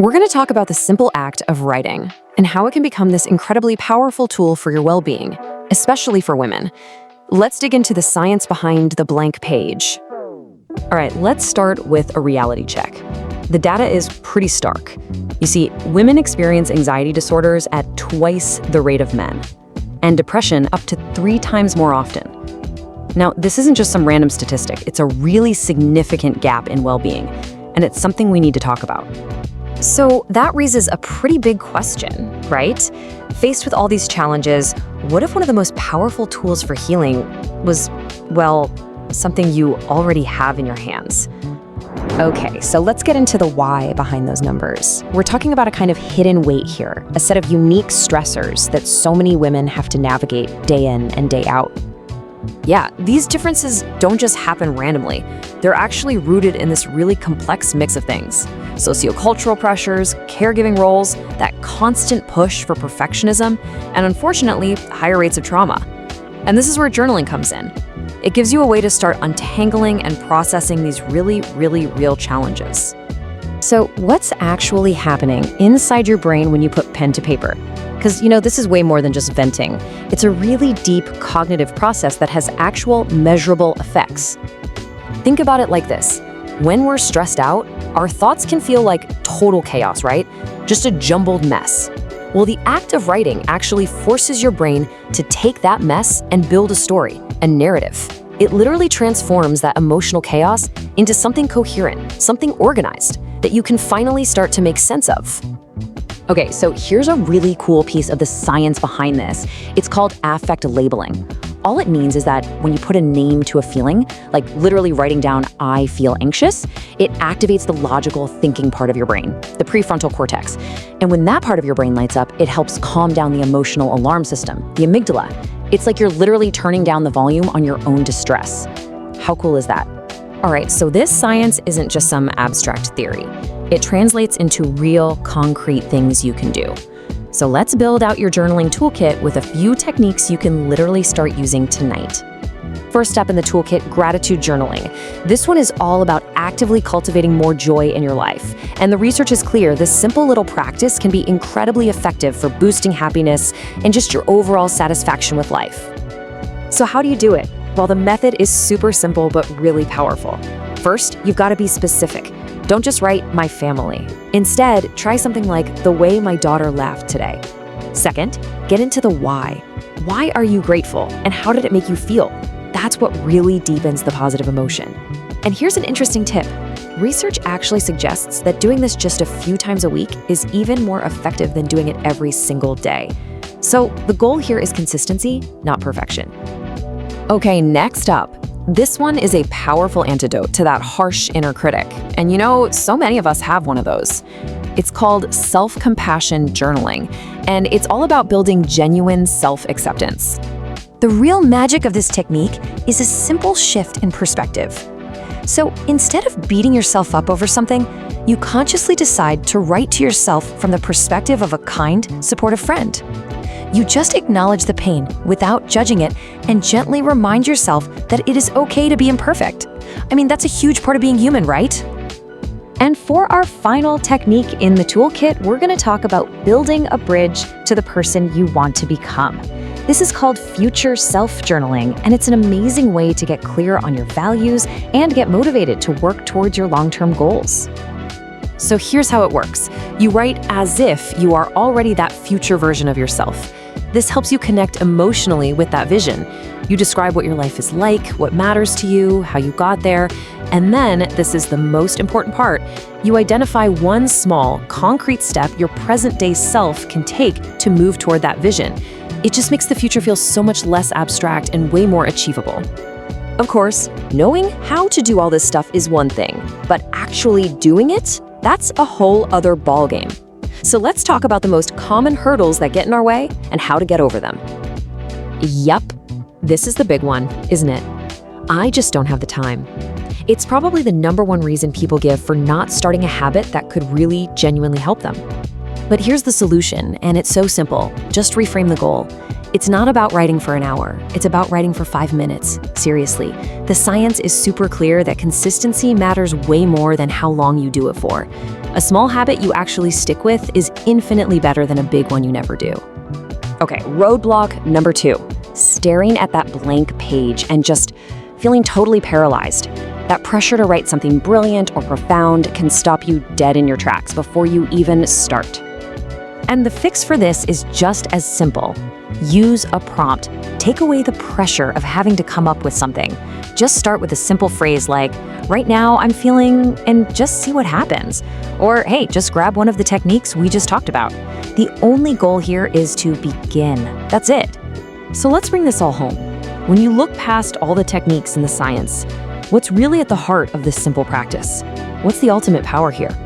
We're going to talk about the simple act of writing and how it can become this incredibly powerful tool for your well-being, especially for women. Let's dig into the science behind the blank page. All right, let's start with a reality check. The data is pretty stark. You see, women experience anxiety disorders at twice the rate of men, and depression up to 3 times more often. Now, this isn't just some random statistic. It's a really significant gap in well-being, and it's something we need to talk about. So that raises a pretty big question, right? Faced with all these challenges, what if one of the most powerful tools for healing was, well, something you already have in your hands? Okay, so let's get into the why behind those numbers. We're talking about a kind of hidden weight here, a set of unique stressors that so many women have to navigate day in and day out. Yeah, these differences don't just happen randomly. They're actually rooted in this really complex mix of things. Sociocultural pressures, caregiving roles, that constant push for perfectionism, and unfortunately, higher rates of trauma. And this is where journaling comes in. It gives you a way to start untangling and processing these really real challenges. So what's actually happening inside your brain when you put pen to paper? Because, this is way more than just venting. It's a really deep cognitive process that has actual measurable effects. Think about it like this. When we're stressed out, our thoughts can feel like total chaos, right? Just a jumbled mess. Well, the act of writing actually forces your brain to take that mess and build a story, a narrative. It literally transforms that emotional chaos into something coherent, something organized, that you can finally start to make sense of. Okay, so here's a really cool piece of the science behind this. It's called affect labeling. All it means is that when you put a name to a feeling, like literally writing down, "I feel anxious," it activates the logical thinking part of your brain, the prefrontal cortex. And when that part of your brain lights up, it helps calm down the emotional alarm system, the amygdala. It's like you're literally turning down the volume on your own distress. How cool is that? All right, so this science isn't just some abstract theory. It translates into real, concrete things you can do. So let's build out your journaling toolkit with a few techniques you can literally start using tonight. First step in the toolkit, gratitude journaling. This one is all about actively cultivating more joy in your life. And the research is clear, this simple little practice can be incredibly effective for boosting happiness and just your overall satisfaction with life. So how do you do it? Well, the method is super simple but really powerful. First, you've got to be specific. Don't just write, "my family." Instead, try something like, "the way my daughter laughed today." Second, get into the why. Why are you grateful, and how did it make you feel? That's what really deepens the positive emotion. And here's an interesting tip. Research actually suggests that doing this just a few times a week is even more effective than doing it every single day. So the goal here is consistency, not perfection. Okay, next up. This one is a powerful antidote to that harsh inner critic. And so many of us have one of those. It's called self-compassion journaling, and it's all about building genuine self-acceptance. The real magic of this technique is a simple shift in perspective. So instead of beating yourself up over something, you consciously decide to write to yourself from the perspective of a kind, supportive friend. You just acknowledge the pain without judging it and gently remind yourself that it is okay to be imperfect. I mean, that's a huge part of being human, right? And for our final technique in the toolkit, we're going to talk about building a bridge to the person you want to become. This is called future self-journaling, and it's an amazing way to get clear on your values and get motivated to work towards your long-term goals. So here's how it works. You write as if you are already that future version of yourself. This helps you connect emotionally with that vision. You describe what your life is like, what matters to you, how you got there, and then, this is the most important part, you identify one small, concrete step your present-day self can take to move toward that vision. It just makes the future feel so much less abstract and way more achievable. Of course, knowing how to do all this stuff is one thing, but actually doing it? That's a whole other ballgame. So let's talk about the most common hurdles that get in our way and how to get over them. Yup, this is the big one, isn't it? I just don't have the time. It's probably the #1 reason people give for not starting a habit that could really genuinely help them. But here's the solution, and it's so simple. Just reframe the goal. It's not about writing for an hour. It's about writing for 5 minutes. Seriously, the science is super clear that consistency matters way more than how long you do it for. A small habit you actually stick with is infinitely better than a big one you never do. Okay, roadblock number 2, staring at that blank page and just feeling totally paralyzed. That pressure to write something brilliant or profound can stop you dead in your tracks before you even start. And the fix for this is just as simple. Use a prompt. Take away the pressure of having to come up with something. Just start with a simple phrase like, right now I'm feeling, and just see what happens. Or hey, just grab one of the techniques we just talked about. The only goal here is to begin. That's it. So let's bring this all home. When you look past all the techniques and the science, what's really at the heart of this simple practice? What's the ultimate power here?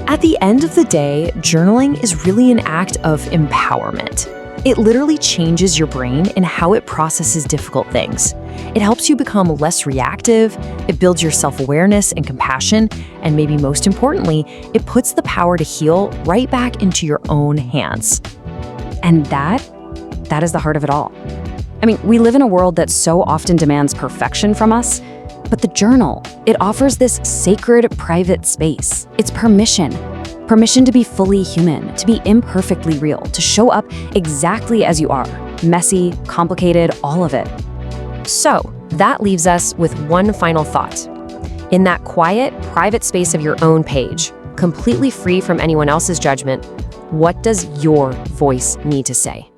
At the end of the day, journaling is really an act of empowerment. It literally changes your brain and how it processes difficult things. It helps you become less reactive, it builds your self-awareness and compassion, and maybe most importantly, it puts the power to heal right back into your own hands. And that is the heart of it all. I mean, we live in a world that so often demands perfection from us, but the journal, it offers this sacred, private space. It's permission to be fully human, to be imperfectly real, to show up exactly as you are, messy, complicated, all of it. So that leaves us with one final thought. In that quiet, private space of your own page, completely free from anyone else's judgment, what does your voice need to say?